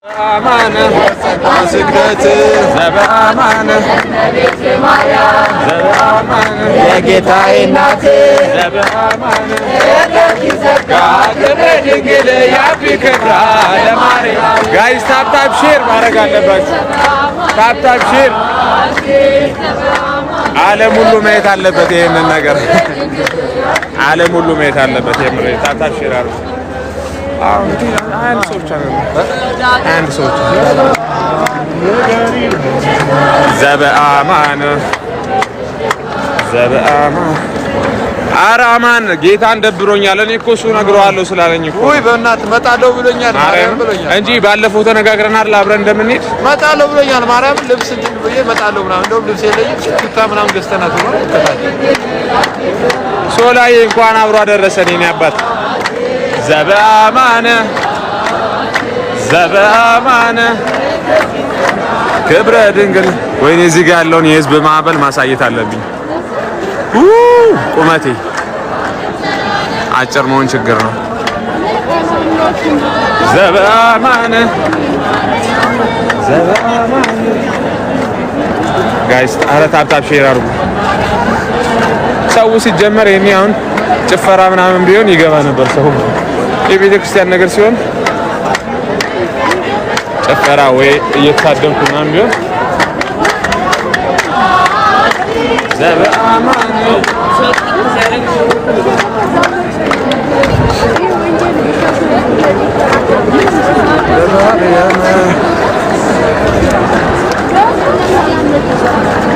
أمانة سكرتي زبا أمانة زبا أمانة يا جيتاي ناتي زبا أمانة قاعد يا بكرة يا ماري جايز تاب شير بارك الله بس تاب شير ዓለም ሁሉ ማየት አለበት ይሄንን ነገር ዓለም ሁሉ ማየት አለበት የምር ታታ ሽራሩ አንድ ሰዎች ዘበአማን አራማን ጌታን ደብሮኛል እኔ እኮ እሱ ነግረዋለሁ ስላለኝ እኮ ወይ በእናትህ መጣለው ብሎኛል ማርያም ብሎኛል እንጂ ባለፈው ተነጋግረናል አብረን እንደምንሄድ መጣለው ብሎኛል ማርያም ልብስ እንትን ብዬ መጣለው ምናምን እንደውም ልብስ የለኝም ሽታ ምናምን ገዝተናት ነው ሶላይ እንኳን አብሮ አደረሰን የኔ አባት ዘበአማነ ክብረ ድንግል ወይኔ እዚህ ጋር ያለውን የህዝብ ማዕበል ማሳየት አለብኝ ቁመቴ አጭር መሆን ችግር ነው ዘበአማነ ጋይስ አረ ታፕ ሼር አድርጉ ሰው ሲጀመር የኔ አሁን ጭፈራ ምናምን ቢሆን ይገባ ነበር ሰው የቤተ ክርስቲያን ነገር ሲሆን ጭፈራ ወይ እየተሳደብኩ ምናምን ቢሆን ዘበአማነ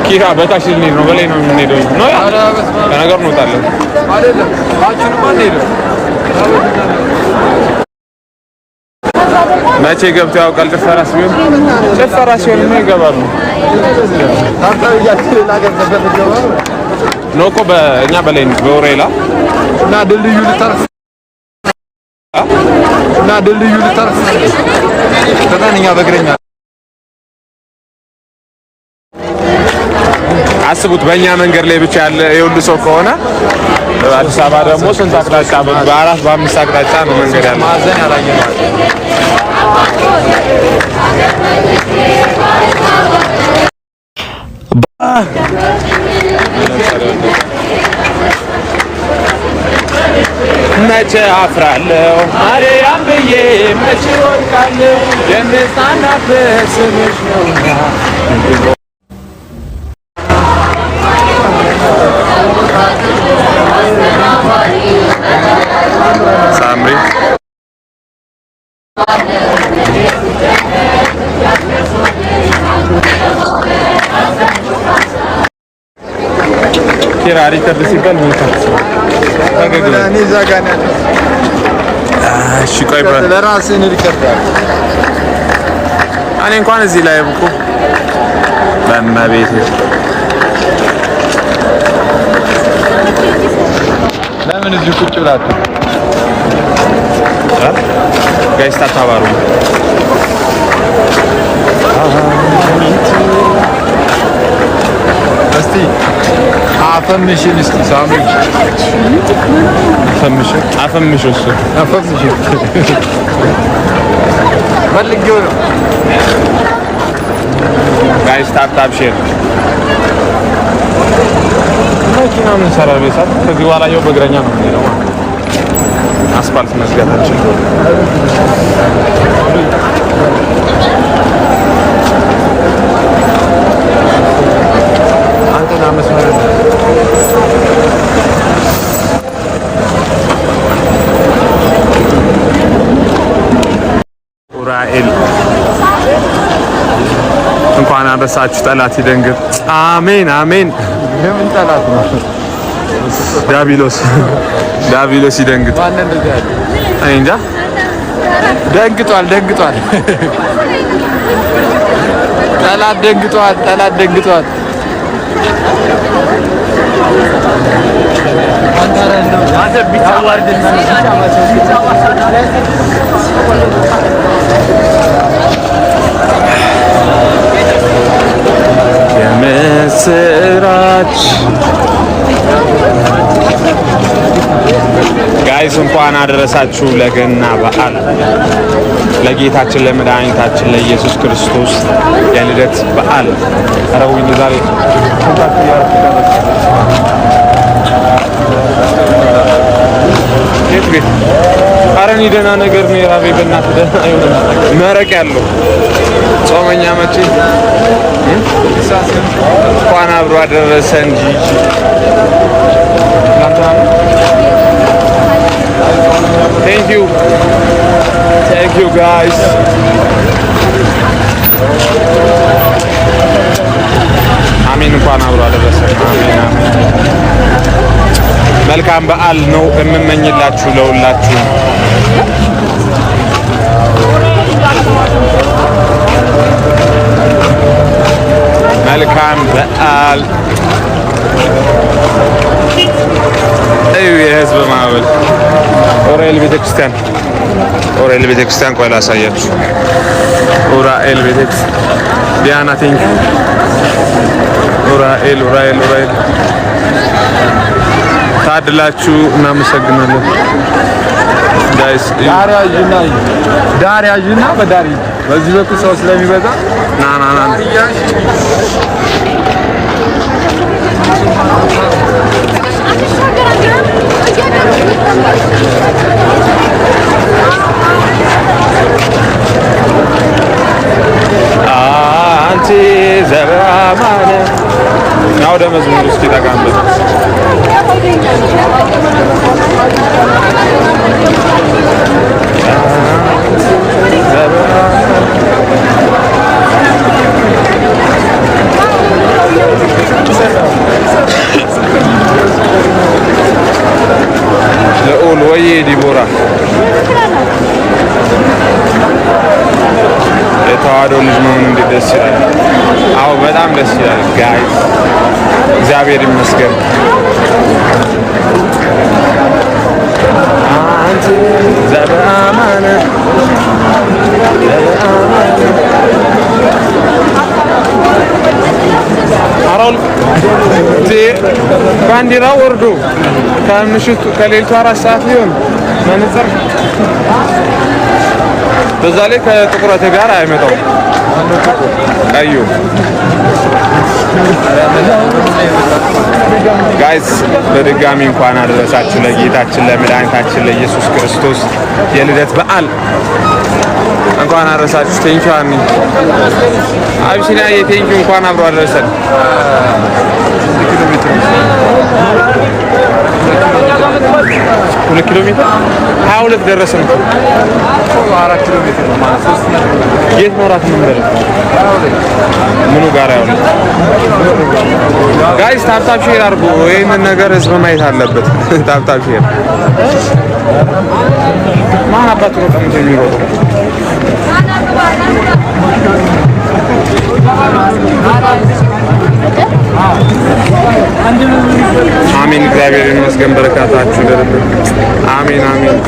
ኪራ በታች ልንሄድ ነው በላይ ነው የምንሄደው ነው ከነገር እንወጣለን አይደለም አቹን ማን ሄደ መቼ ገብተው ያውቃል ጭፈራ ሲሆን ነው ይገባሉ ታርታውያችሁ ነገር ተፈተገባ ኖኮ በእኛ በላይ በወሬላ እና ድልድዩ ልታርፍ ከተንኛ በእግረኛ አስቡት በእኛ መንገድ ላይ ብቻ ያለ የሁሉ ሰው ከሆነ አዲስ አበባ ደግሞ ስንት አቅጣጫ በአራት በአምስት አቅጣጫ ነው መንገድ ያለው ማዘን ያላየነው መቼ አፍራለሁ ማርያም ብዬ መቼ ወድቃለሁ የምጽናናበት ስምሽ ነውና ሳምሪ ኪራ ሪከርድ ሲባል እኔ እዛ ጋር ነው እሺ ቆይ ለራስህ ሪከርድ እኔ እንኳን እዚህ ላይ እኮ በመቤት ለምን እዚህ ቁጭ ብላችሁ ጋይስ ታታባሩ እስቲ አፈምሽን እስቲ ሳምሪ አፈምሽ እሱ ፈልጌው ነው ጋይስ ታፕ ሼር መኪና ምን ሰራ ቤሳት ከዚህ በኋላ ያው በእግረኛ ነው የሚሄደው አስፋልት መስጋታችን አንተና መስመር ኡራኤል እንኳን አበሳችሁ ጠላት ይደንግጥ አሜን አሜን ለምን ጠላት ነው ዳቢሎስ ይደንግጥ ማን እንደዚህ ያለ እኔ እንጃ ደንግጧል ጠላት ደንግጧል አንተ ቢታዋርድና የምስራች ጋይስ እንኳን አደረሳችሁ ለገና በዓል ለጌታችን ለመድኃኒታችን ለኢየሱስ ክርስቶስ የልደት በዓል ረቡዕ ዛሬ ቤት አረን ደህና ነገር ነው የራቤ በእናትህ ደህና አይሆንም። መረቅ ያለው ጾመኛ መቼ እንኳን አብሮ አደረሰን። Thank you guys. አሜን። እንኳን አብሮ አደረሰን። አሜን አሜን። መልካም በዓል ነው የምመኝላችሁ ለሁላችሁ። መልካም በዓል። የህዝብ ማዕበል ኡራኤል ቤተክርስቲያን ቆይ ላሳያችሁ። ኡራኤል ቤተክርስቲያን ዲያና ቲንክ ኡራኤል ታድላችሁ። እናመሰግናለን ጋይስ። ዳሪያጅና በዳሪ በዚህ በኩል ሰው ስለሚበዛ ና አንቺ ዘበአማነ ናው ደመዝሙር እስኪ ተጋምበ ልዑል ወይ ዲቦራ የተዋህዶ ልጅ መሆኑ እንዴት ደስ ይላል። አዎ በጣም ደስ ይላል ጋይስ፣ እግዚአብሔር ይመስገን። አንተ ዘበአማነ አራል ባንዲራው ወርዶ ከምሽቱ ከሌሊቱ 4 ሰዓት ሊሆን መነጽር በዛ ላይ ከጥቁረት ጋር አይመጣው ቀዩ ጋይስ በድጋሚ እንኳን አደረሳችሁ ለጌታችን ለመድኃኒታችን ለኢየሱስ ክርስቶስ የልደት በዓል እንኳን አደረሳችሁ። ቴንኪው አኒ አብሲና የቴንኪው እንኳን አብሮ አደረሰን። 2 ኪሎ ሜትር 22 ደረሰን። 4 ኪሎ ሜትር ነው ማለት 3 ነው። የት ነው ራት መንገድ ምኑ ጋር ያው ጋይስ ታፕታፕ ሼር አድርጉ። ይሄንን ነገር ህዝብ ማየት አለበት። ታፕታፕ ሼር ማን አባቱ ነው ቀምቶ የሚሮጠው? አሜን። እግዚአብሔር ይመስገን። በረካታችሁ ይደርብን። አሜን አሜን።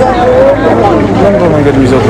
መንገድ ይዘው